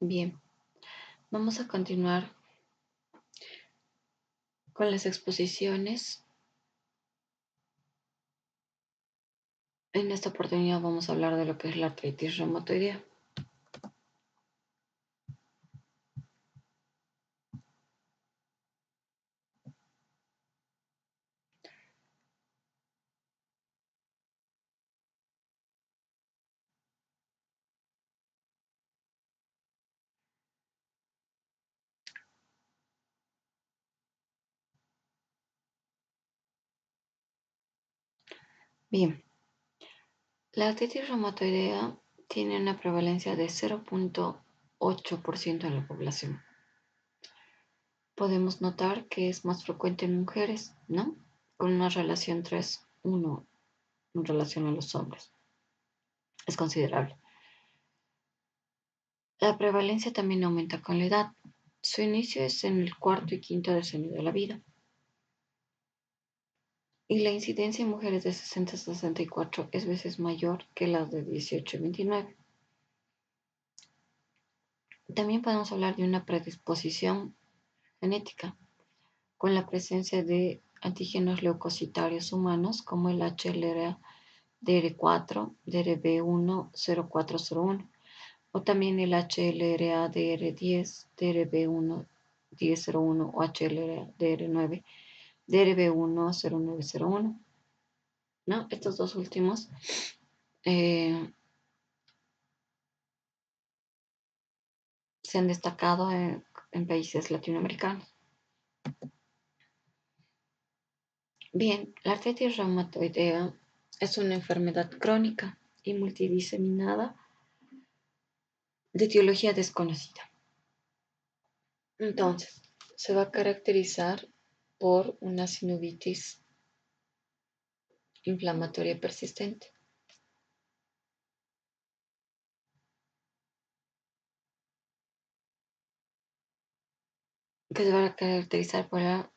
Bien, vamos a continuar con las exposiciones. En esta oportunidad vamos a hablar de lo que es la artritis reumatoidea. Bien, la artritis reumatoidea tiene una prevalencia de 0.8% en la población. Podemos notar que es más frecuente en mujeres, ¿no? Con una relación 3:1 en relación a los hombres. Es considerable. La prevalencia también aumenta con la edad. Su inicio es en el cuarto y quinto decenio de la vida. Y la incidencia en mujeres de 60 a 64 es veces mayor que las de 18 y 29. También podemos hablar de una predisposición genética, con la presencia de antígenos leucocitarios humanos como el HLA DR4, DRB1, 0401, o también el HLA DR10, DRB1, 1001 o HLA DR9, DRB1, 0901. ¿No? Estos dos últimos se han destacado en países latinoamericanos. Bien, la artritis reumatoidea es una enfermedad crónica y multidiseminada de etiología desconocida. Entonces, se va a caracterizar por una sinovitis inflamatoria persistente, que se va a caracterizar por la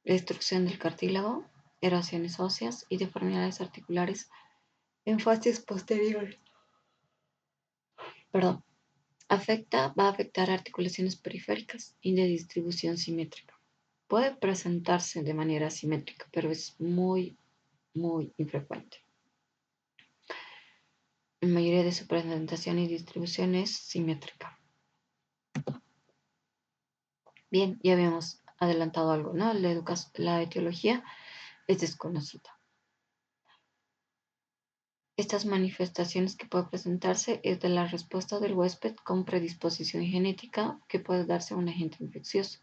destrucción del cartílago, erosiones óseas y deformidades articulares en fases posteriores. Perdón. Va a afectar articulaciones periféricas y de distribución simétrica. Puede presentarse de manera asimétrica, pero es muy, muy infrecuente. La mayoría de su presentación y distribución es simétrica. Bien, ya habíamos adelantado algo, ¿no? La etiología es desconocida. Estas manifestaciones que puede presentarse es de la respuesta del huésped con predisposición genética que puede darse a un agente infeccioso.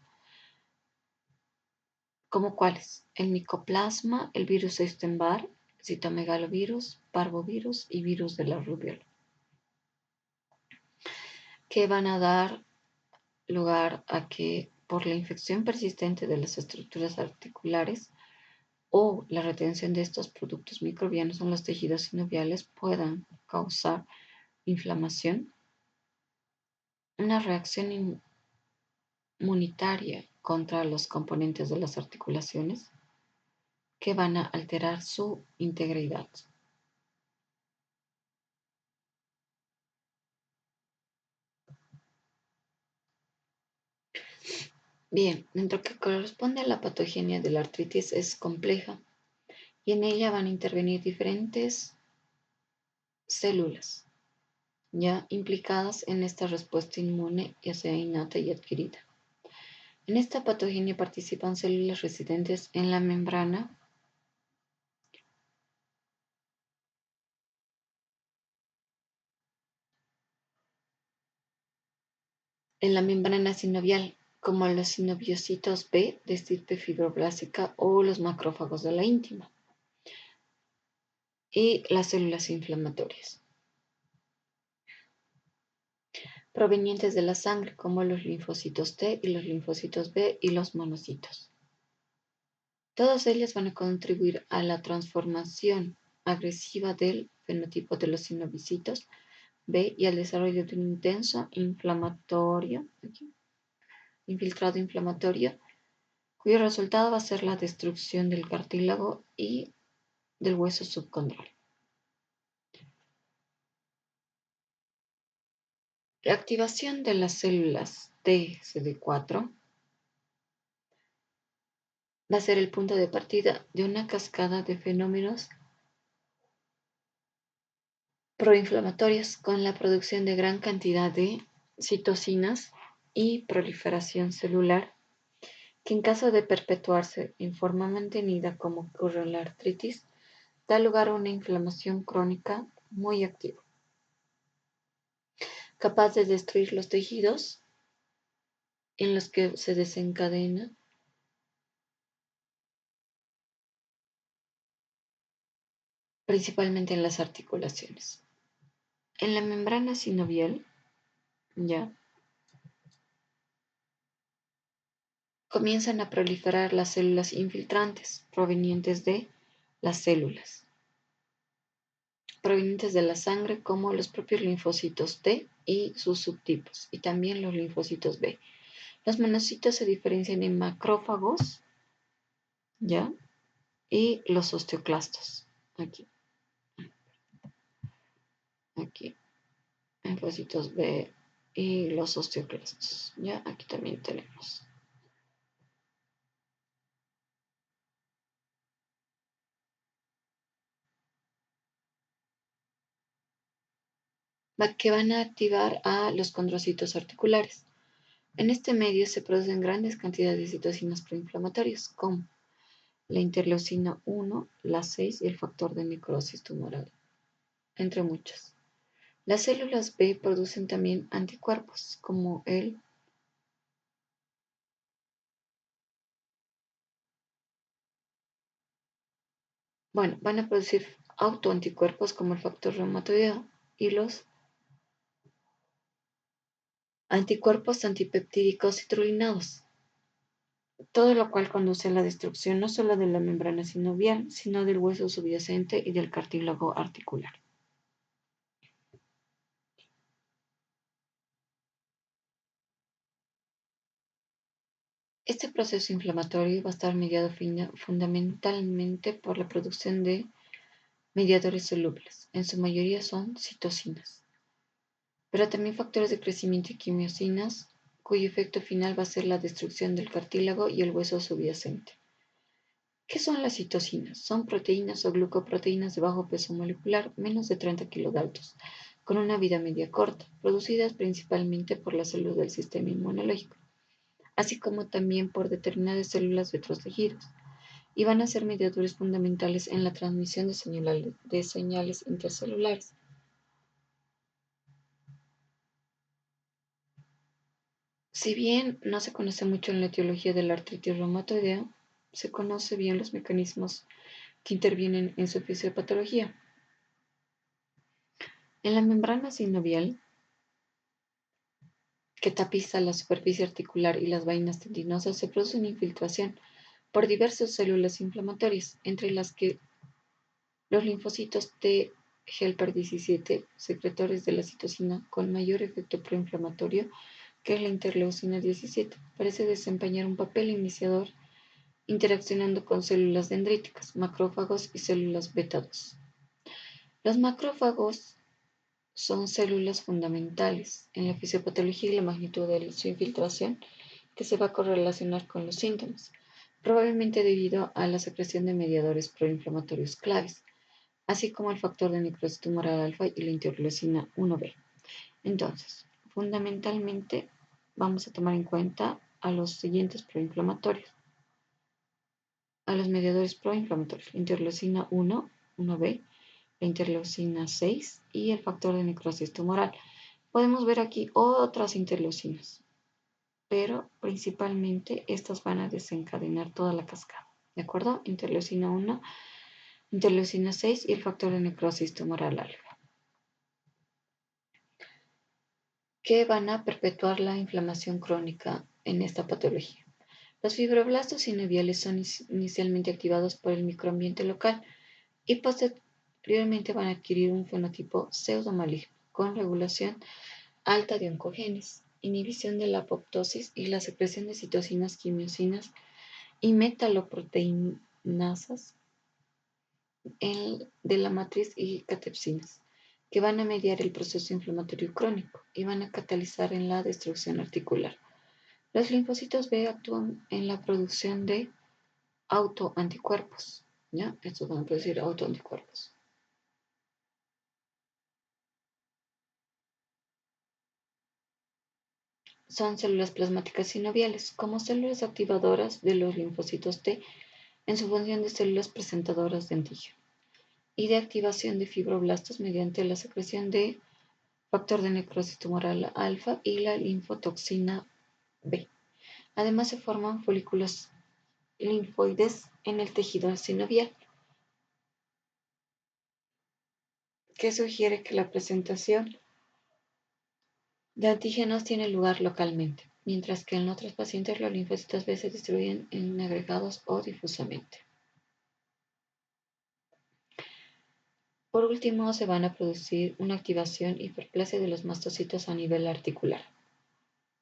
¿Como cuáles? El micoplasma, el virus Epstein-Barr, citomegalovirus, parvovirus y virus de la rubiola, que van a dar lugar a que por la infección persistente de las estructuras articulares o la retención de estos productos microbianos en los tejidos sinoviales puedan causar inflamación, una reacción inmunitaria contra los componentes de las articulaciones que van a alterar su integridad. Bien, dentro que corresponde a la patogenia de la artritis es compleja y en ella van a intervenir diferentes células ya implicadas en esta respuesta inmune, ya sea innata y adquirida. En esta patogenia participan células residentes en la membrana sinovial, como los sinoviocitos B de estirpe fibroblástica o los macrófagos de la íntima, y las células inflamatorias provenientes de la sangre, como los linfocitos T y los linfocitos B y los monocitos. Todas ellas van a contribuir a la transformación agresiva del fenotipo de los sinovicitos B y al desarrollo de un intenso infiltrado inflamatorio, cuyo resultado va a ser la destrucción del cartílago y del hueso subcondral. La activación de las células TCD4 va a ser el punto de partida de una cascada de fenómenos proinflamatorios con la producción de gran cantidad de citocinas y proliferación celular que en caso de perpetuarse en forma mantenida como ocurre en la artritis, da lugar a una inflamación crónica muy activa, capaz de destruir los tejidos en los que se desencadena, principalmente en las articulaciones. En la membrana sinovial, ya, comienzan a proliferar las células infiltrantes provenientes de las células, provenientes de la sangre, como los propios linfocitos T y sus subtipos, y también los linfocitos B. Los monocitos se diferencian en macrófagos, ¿ya? Y los osteoclastos. Aquí, linfocitos B y los osteoclastos, ¿ya? Aquí también tenemos. Que van a activar a los condrocitos articulares. En este medio se producen grandes cantidades de citocinas proinflamatorias, como la interleucina 1, la 6 y el factor de necrosis tumoral, entre muchas. Las células B producen también anticuerpos, como van a producir autoanticuerpos como el factor reumatoideo y los anticuerpos antipeptídicos citrulinados, todo lo cual conduce a la destrucción no solo de la membrana sinovial, sino del hueso subyacente y del cartílago articular. Este proceso inflamatorio va a estar mediado fundamentalmente por la producción de mediadores solubles, en su mayoría son citocinas, pero también factores de crecimiento y quimiosinas, cuyo efecto final va a ser la destrucción del cartílago y el hueso subyacente. ¿Qué son las citocinas? Son proteínas o glucoproteínas de bajo peso molecular, menos de 30 kilodaltos, con una vida media corta, producidas principalmente por las células del sistema inmunológico, así como también por determinadas células de otros tejidos, y van a ser mediadores fundamentales en la transmisión de señales intercelulares. Si bien no se conoce mucho en la etiología de la artritis reumatoidea, se conoce bien los mecanismos que intervienen en su fisiopatología. En la membrana sinovial, que tapiza la superficie articular y las vainas tendinosas, se produce una infiltración por diversas células inflamatorias, entre las que los linfocitos T helper 17, secretores de la citocina con mayor efecto proinflamatorio que es la interleucina 17, parece desempeñar un papel iniciador interaccionando con células dendríticas, macrófagos y células beta 2. Los macrófagos son células fundamentales en la fisiopatología y la magnitud de su infiltración, que se va a correlacionar con los síntomas, probablemente debido a la secreción de mediadores proinflamatorios claves, así como el factor de necrosis tumoral alfa y la interleucina 1B. Entonces, fundamentalmente vamos a tomar en cuenta a los siguientes proinflamatorios, a los mediadores proinflamatorios, la interleucina 1, 1B, la interleucina 6 y el factor de necrosis tumoral. Podemos ver aquí otras interleucinas, pero principalmente estas van a desencadenar toda la cascada, ¿de acuerdo? Interleucina 1, interleucina 6 y el factor de necrosis tumoral alfa, que van a perpetuar la inflamación crónica en esta patología. Los fibroblastos sinoviales son inicialmente activados por el microambiente local y posteriormente van a adquirir un fenotipo pseudomaligno con regulación alta de oncogenes, inhibición de la apoptosis y la secreción de citocinas, quimiosinas y metaloproteinasas de la matriz y catepsinas, que van a mediar el proceso inflamatorio crónico y van a catalizar en la destrucción articular. Los linfocitos B actúan en la producción de autoanticuerpos, ¿ya? Estos van a producir autoanticuerpos. Son células plasmáticas sinoviales, como células activadoras de los linfocitos T en su función de células presentadoras de antígeno y de activación de fibroblastos mediante la secreción de factor de necrosis tumoral alfa y la linfotoxina B. Además se forman folículos linfoides en el tejido sinovial, que sugiere que la presentación de antígenos tiene lugar localmente, mientras que en otros pacientes los linfocitos B se distribuyen en agregados o difusamente. Por último, se van a producir una activación y hiperplasia de los mastocitos a nivel articular.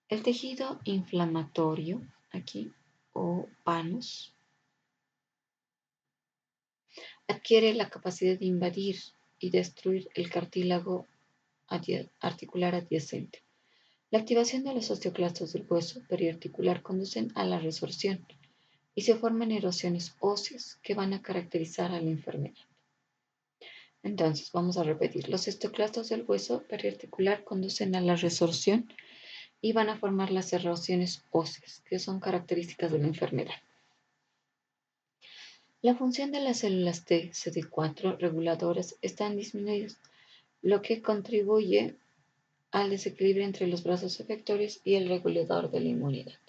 El tejido inflamatorio, aquí, o panos, adquiere la capacidad de invadir y destruir el cartílago articular adyacente. La activación de los osteoclastos del hueso periarticular conducen a la resorción y se forman erosiones óseas que van a caracterizar a la enfermedad. Entonces, vamos a repetir. Los osteoclastos del hueso periarticular conducen a la resorción y van a formar las erosiones óseas, que son características de la enfermedad. La función de las células T CD4 reguladoras están disminuidas, lo que contribuye al desequilibrio entre los brazos efectores y el regulador de la inmunidad.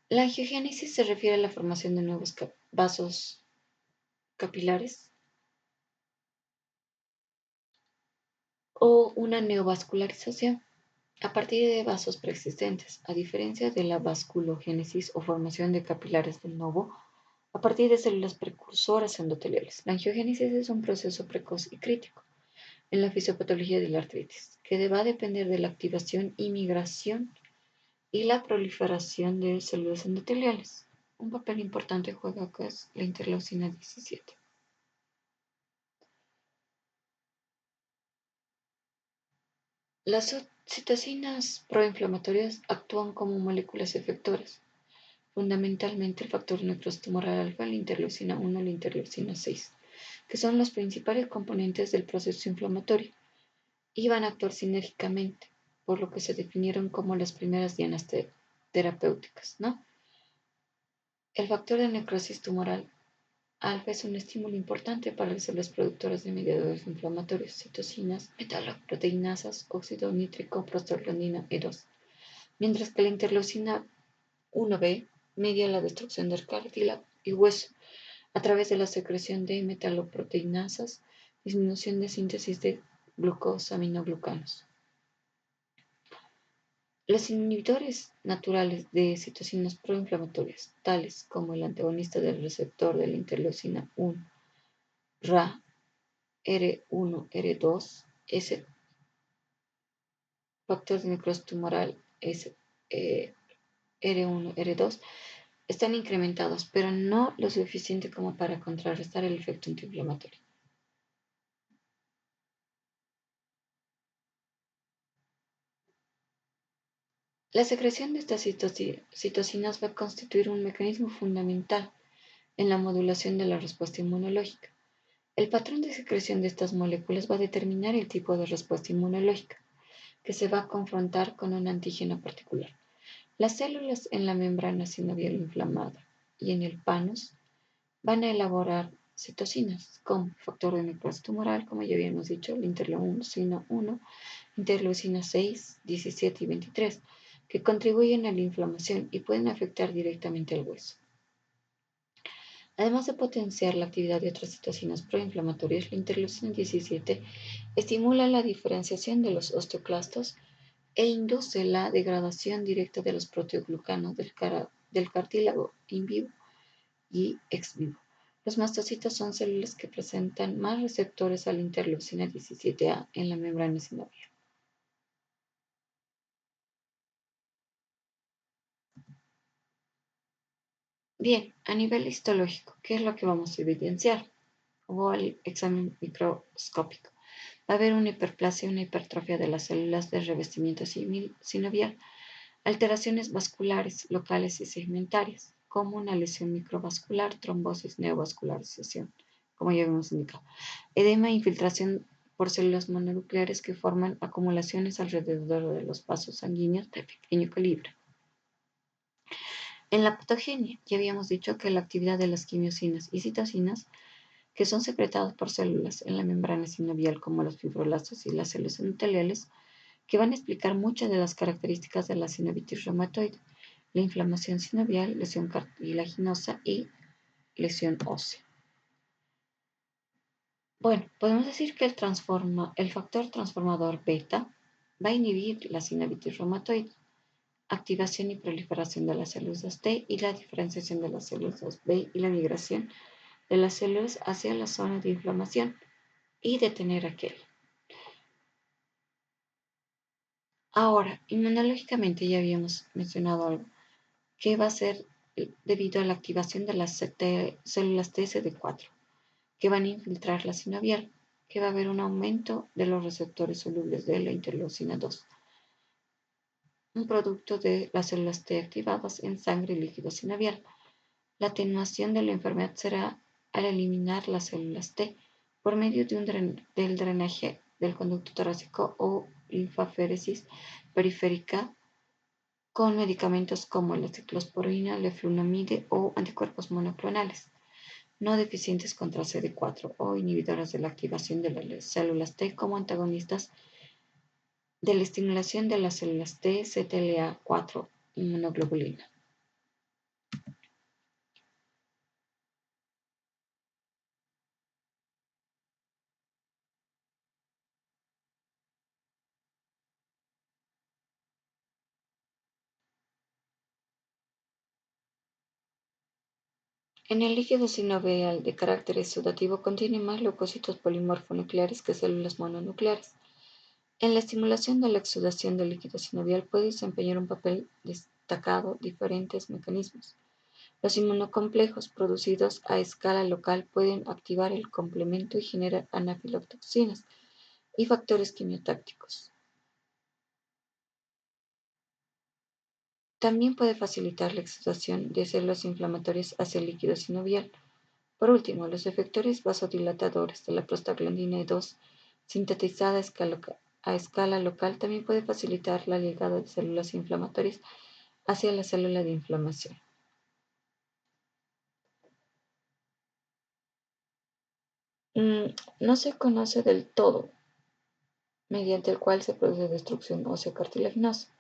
La angiogénesis se refiere a la formación de nuevos vasos capilares o una neovascularización a partir de vasos preexistentes, a diferencia de la vasculogénesis o formación de capilares de novo a partir de células precursoras endoteliales. La angiogénesis es un proceso precoz y crítico en la fisiopatología de la artritis, que va a depender de la activación y migración y la proliferación de células endoteliales. Un papel importante juega acá es la interleucina 17. Las citocinas proinflamatorias actúan como moléculas efectoras, fundamentalmente el factor necrosis tumoral alfa, la interleucina 1 y la interleucina 6, que son los principales componentes del proceso inflamatorio y van a actuar sinérgicamente, por lo que se definieron como las primeras dianas terapéuticas, ¿no? El factor de necrosis tumoral alfa es un estímulo importante para las células productoras de mediadores inflamatorios, citocinas, metaloproteinasas, óxido nítrico, prostaglandina E2, mientras que la interleucina 1b media la destrucción del cartílago y hueso a través de la secreción de metaloproteinasas, disminución de síntesis de glucosaminoglucanos. Los inhibidores naturales de citocinas proinflamatorias, tales como el antagonista del receptor de la interleucina 1, RA, R1, R2, S, factor de necrosis tumoral, R1, R2, están incrementados, pero no lo suficiente como para contrarrestar el efecto antiinflamatorio. La secreción de estas citocinas va a constituir un mecanismo fundamental en la modulación de la respuesta inmunológica. El patrón de secreción de estas moléculas va a determinar el tipo de respuesta inmunológica que se va a confrontar con un antígeno particular. Las células en la membrana sinovial inflamada y en el panos van a elaborar citocinas como factor de necrosis tumoral, como ya habíamos dicho, la interleucina 1, interleucina 6, 17 y 23, que contribuyen a la inflamación y pueden afectar directamente al hueso. Además de potenciar la actividad de otras citocinas proinflamatorias, la interleucina 17 estimula la diferenciación de los osteoclastos e induce la degradación directa de los proteoglucanos del cartílago in vivo y ex vivo. Los mastocitos son células que presentan más receptores a la interleucina 17A en la membrana sinovial. Bien, a nivel histológico, ¿qué es lo que vamos a evidenciar? O al examen microscópico. Va a haber una hiperplasia, una hipertrofia de las células del revestimiento sinovial, alteraciones vasculares locales y segmentarias, como una lesión microvascular, trombosis, neovascularización, como ya habíamos indicado, edema e infiltración por células mononucleares que forman acumulaciones alrededor de los vasos sanguíneos de pequeño calibre. En la patogenia, ya habíamos dicho que la actividad de las quimiosinas y citocinas, que son secretadas por células en la membrana sinovial como los fibroblastos y las células endoteliales, que van a explicar muchas de las características de la sinovitis reumatoide, la inflamación sinovial, lesión cartilaginosa y lesión ósea. Bueno, podemos decir que el factor transformador beta va a inhibir la sinovitis reumatoide, activación y proliferación de las células T y la diferenciación de las células B y la migración de las células hacia la zona de inflamación y detener aquel. Ahora, inmunológicamente ya habíamos mencionado algo, que va a ser debido a la activación de las células TCD4, que van a infiltrar la sinovial, que va a haber un aumento de los receptores solubles de la interleucina 2, un producto de las células T activadas en sangre y líquido sinovial. La atenuación de la enfermedad será al eliminar las células T por medio del drenaje del conducto torácico o linfaferesis periférica con medicamentos como la ciclosporina, leflunomide o anticuerpos monoclonales no deficientes contra CD4 o inhibidores de la activación de las células T como antagonistas de la estimulación de las células T, CTLA4 inmunoglobulina. En el líquido sinovial de carácter exudativo contiene más leucocitos polimorfonucleares que células mononucleares. En la estimulación de la exudación del líquido sinovial puede desempeñar un papel destacado diferentes mecanismos. Los inmunocomplejos producidos a escala local pueden activar el complemento y generar anafilotoxinas y factores quimiotácticos. También puede facilitar la exudación de células inflamatorias hacia el líquido sinovial. Por último, los efectores vasodilatadores de la prostaglandina 2 sintetizada a escala local también puede facilitar la llegada de células inflamatorias hacia la célula de inflamación. No se conoce del todo mediante el cual se produce destrucción ósea cartilaginosa,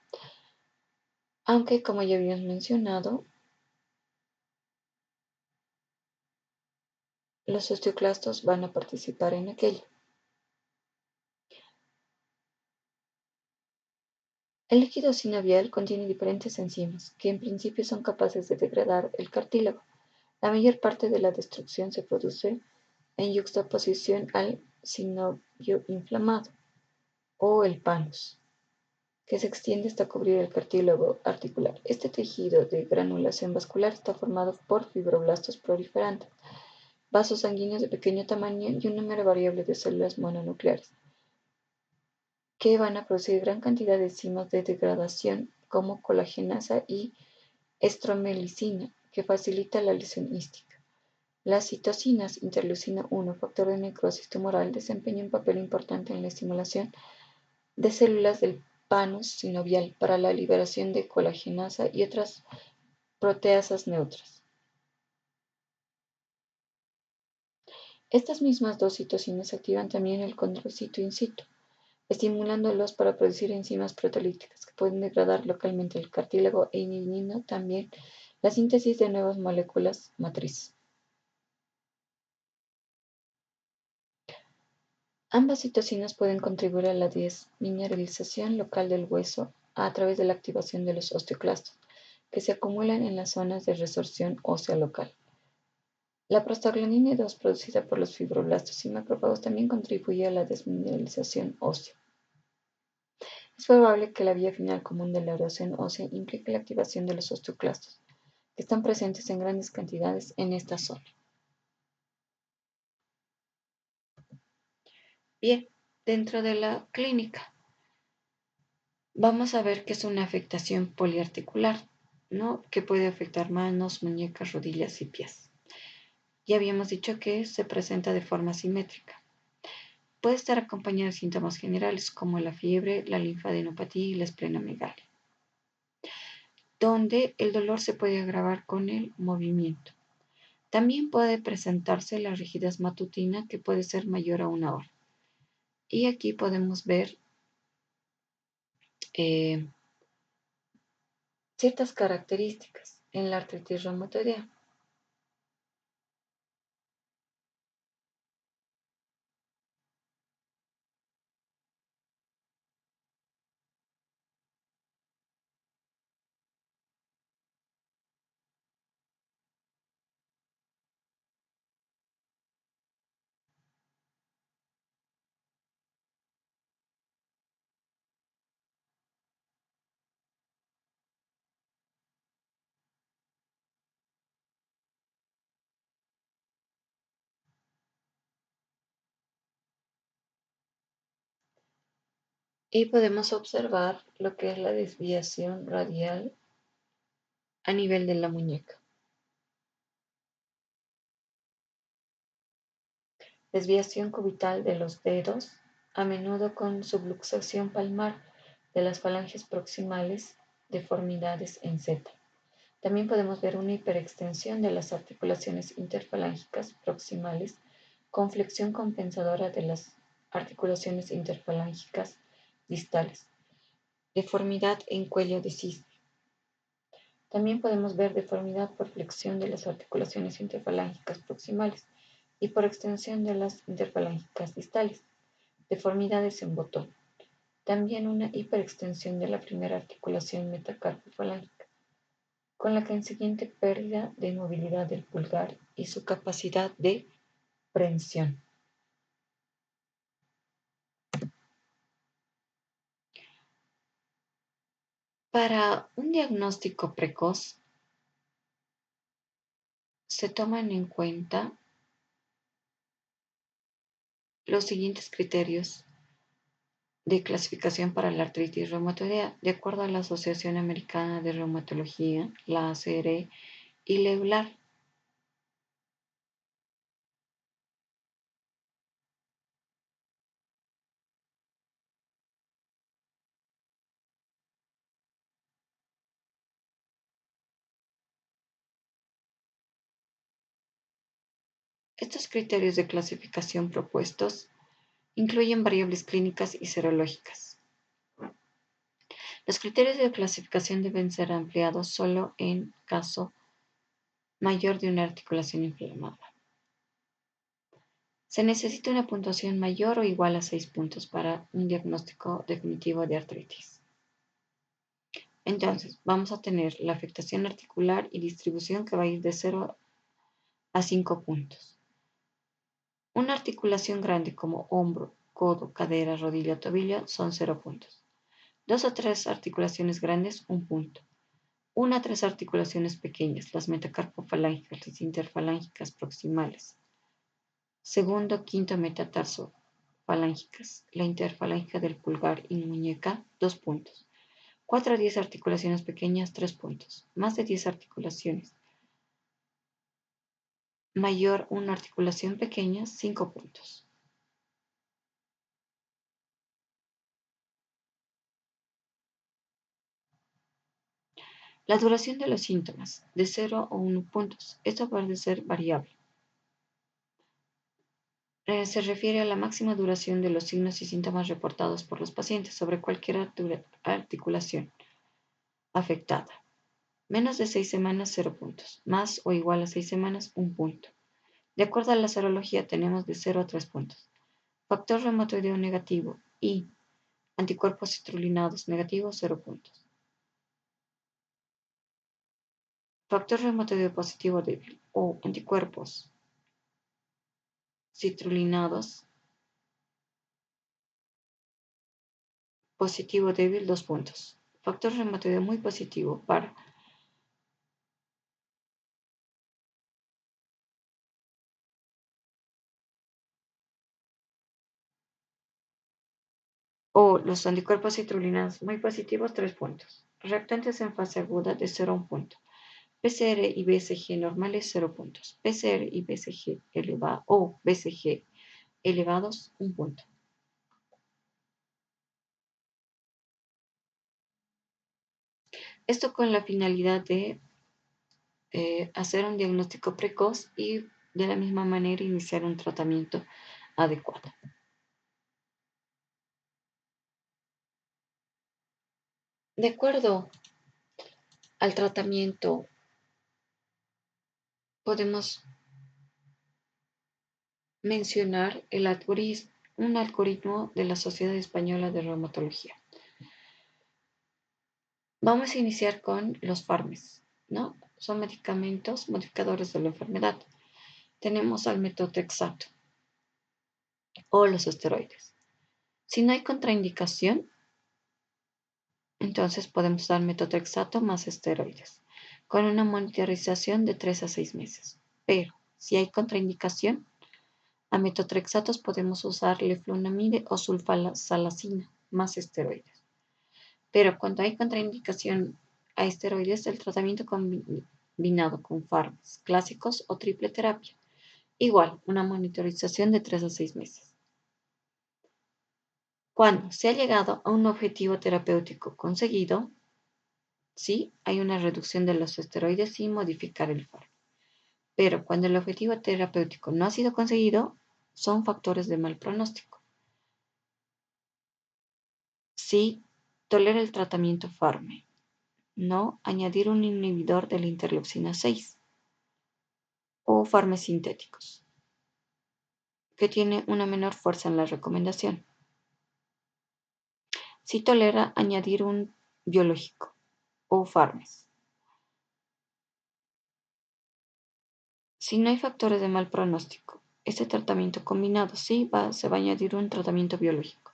aunque como ya habíamos mencionado, los osteoclastos van a participar en aquello. El líquido sinovial contiene diferentes enzimas que en principio son capaces de degradar el cartílago. La mayor parte de la destrucción se produce en yuxtaposición al sinovio inflamado o el panus, que se extiende hasta cubrir el cartílago articular. Este tejido de granulación vascular está formado por fibroblastos proliferantes, vasos sanguíneos de pequeño tamaño y un número variable de células mononucleares, que van a producir gran cantidad de enzimas de degradación como colagenasa y estromelicina, que facilita la lesión hística. Las citocinas, interleucina 1, factor de necrosis tumoral, desempeñan un papel importante en la estimulación de células del panus sinovial para la liberación de colagenasa y otras proteasas neutras. Estas mismas dos citocinas activan también el condrocito in situ, estimulándolos para producir enzimas proteolíticas que pueden degradar localmente el cartílago e inhibiendo también la síntesis de nuevas moléculas matriz. Ambas citocinas pueden contribuir a la desmineralización local del hueso a través de la activación de los osteoclastos, que se acumulan en las zonas de resorción ósea local. La prostaglandina 2 producida por los fibroblastos y macrófagos también contribuye a la desmineralización ósea. Es probable que la vía final común de la erosión ósea implique la activación de los osteoclastos, que están presentes en grandes cantidades en esta zona. Bien, dentro de la clínica. Vamos a ver que es una afectación poliarticular, ¿no? Que puede afectar manos, muñecas, rodillas y pies. Ya habíamos dicho que se presenta de forma simétrica. Puede estar acompañada de síntomas generales como la fiebre, la linfadenopatía y la esplenomegalia, donde el dolor se puede agravar con el movimiento. También puede presentarse la rigidez matutina, que puede ser mayor a 1 hora. Y aquí podemos ver eh, ciertas características en la artritis reumatoidea. Y podemos observar lo que es la desviación radial a nivel de la muñeca. Desviación cubital de los dedos, a menudo con subluxación palmar de las falanges proximales, deformidades en Z. También podemos ver una hiperextensión de las articulaciones interfalángicas proximales con flexión compensadora de las articulaciones interfalángicas distales. Deformidad en cuello de cisne. También podemos ver deformidad por flexión de las articulaciones interfalángicas proximales y por extensión de las interfalángicas distales. Deformidades en botón. También una hiperextensión de la primera articulación metacarpofalángica, con la consiguiente pérdida de movilidad del pulgar y su capacidad de prensión. Para un diagnóstico precoz, se toman en cuenta los siguientes criterios de clasificación para la artritis reumatoidea, de acuerdo a la Asociación Americana de Reumatología, la ACR y la EULAR. Estos criterios de clasificación propuestos incluyen variables clínicas y serológicas. Los criterios de clasificación deben ser ampliados solo en caso mayor de una articulación inflamada. Se necesita una puntuación mayor o igual a 6 puntos para un diagnóstico definitivo de artritis. Entonces, vamos a tener la afectación articular y distribución, que va a ir de 0 a 5 puntos. Una articulación grande como hombro, codo, cadera, rodilla, tobillo son 0 puntos. 2 o 3 articulaciones grandes, 1 punto. 1 a 3 articulaciones pequeñas, las metacarpofalángicas, las interfalángicas proximales. Segundo, quinto metatarso falángicas, la interfalángica del pulgar y muñeca, 2 puntos. 4 a 10 articulaciones pequeñas, 3 puntos. Más de 10 articulaciones. Mayor una articulación pequeña, 5 puntos. La duración de los síntomas, de 0 a 1 puntos. Esto puede ser variable. Se refiere a la máxima duración de los signos y síntomas reportados por los pacientes sobre cualquier articulación afectada. Menos de 6 semanas, 0 puntos. Más o igual a 6 semanas, 1 punto. De acuerdo a la serología, tenemos de 0 a 3 puntos. Factor reumatoideo negativo y anticuerpos citrulinados negativos, 0 puntos. Factor reumatoideo positivo débil o anticuerpos citrulinados positivo débil, 2 puntos. Factor reumatoideo muy positivo para O los anticuerpos citrullinas muy positivos, 3 puntos. Reactantes en fase aguda de 0 a 1 punto. PCR y BCG normales, 0 puntos. PCR y BCG elevado o BCG elevados, 1 punto. Esto con la finalidad de hacer un diagnóstico precoz y de la misma manera iniciar un tratamiento adecuado. De acuerdo al tratamiento, podemos mencionar un algoritmo de la Sociedad Española de Reumatología. Vamos a iniciar con los fármacos, ¿no? Son medicamentos modificadores de la enfermedad. Tenemos al metotrexato o los esteroides. Si no hay contraindicación, entonces podemos dar metotrexato más esteroides, con una monitorización de 3 a 6 meses. Pero si hay contraindicación, a metotrexatos podemos usar leflunomide o sulfasalazina más esteroides. Pero cuando hay contraindicación a esteroides, el tratamiento combinado con fármacos clásicos o triple terapia. Igual, una monitorización de 3 a 6 meses. Cuando se ha llegado a un objetivo terapéutico conseguido, sí, hay una reducción de los esteroides sin modificar el fármaco. Pero cuando el objetivo terapéutico no ha sido conseguido, son factores de mal pronóstico. Sí, tolera el tratamiento fármaco. No añadir un inhibidor de la interleucina 6 o fármacos sintéticos, que tiene una menor fuerza en la recomendación. Si tolera añadir un biológico o fármacos. Si no hay factores de mal pronóstico, este tratamiento combinado sí se va a añadir un tratamiento biológico.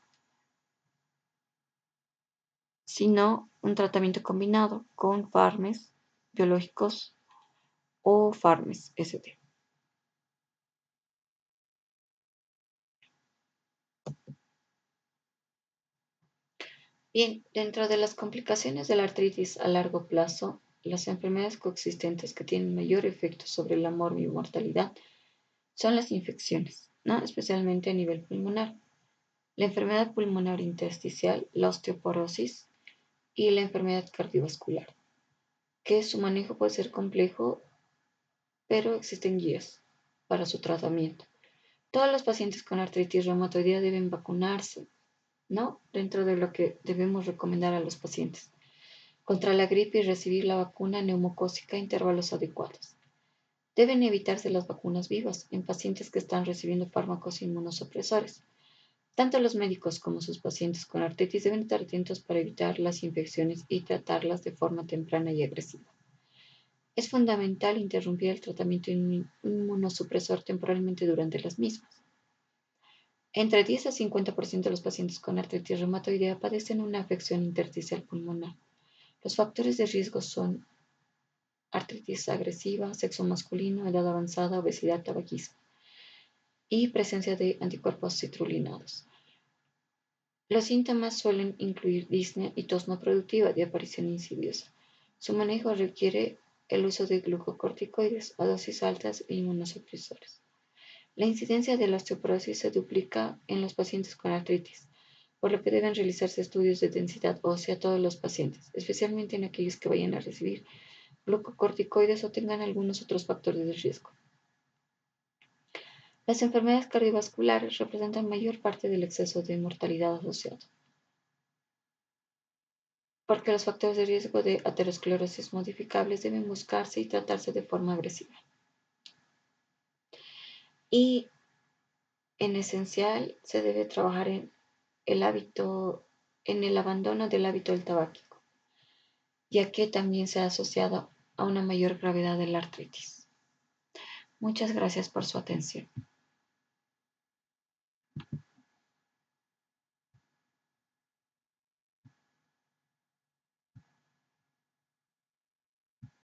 Si no, un tratamiento combinado con fármacos biológicos o fármacos ST. Bien, dentro de las complicaciones de la artritis a largo plazo, las enfermedades coexistentes que tienen mayor efecto sobre la mortalidad son las infecciones, ¿no? Especialmente a nivel pulmonar. La enfermedad pulmonar intersticial, la osteoporosis y la enfermedad cardiovascular, que su manejo puede ser complejo, pero existen guías para su tratamiento. Todos los pacientes con artritis reumatoidea deben vacunarse, ¿no? Dentro de lo que debemos recomendar a los pacientes. Contra la gripe y recibir la vacuna neumocócica a intervalos adecuados. Deben evitarse las vacunas vivas en pacientes que están recibiendo fármacos inmunosupresores. Tanto los médicos como sus pacientes con artritis deben estar atentos para evitar las infecciones y tratarlas de forma temprana y agresiva. Es fundamental interrumpir el tratamiento inmunosupresor temporalmente durante las mismas. Entre 10 a 50% de los pacientes con artritis reumatoidea padecen una afección intersticial pulmonar. Los factores de riesgo son artritis agresiva, sexo masculino, edad avanzada, obesidad, tabaquismo y presencia de anticuerpos citrulinados. Los síntomas suelen incluir disnea y tos no productiva de aparición insidiosa. Su manejo requiere el uso de glucocorticoides a dosis altas e inmunosupresores. La incidencia de la osteoporosis se duplica en los pacientes con artritis, por lo que deben realizarse estudios de densidad ósea a todos los pacientes, especialmente en aquellos que vayan a recibir glucocorticoides o tengan algunos otros factores de riesgo. Las enfermedades cardiovasculares representan mayor parte del exceso de mortalidad asociado, porque los factores de riesgo de aterosclerosis modificables deben buscarse y tratarse de forma agresiva. Y en esencial se debe trabajar en el abandono del hábito del tabaco, ya que también se ha asociado a una mayor gravedad de la artritis. Muchas gracias por su atención.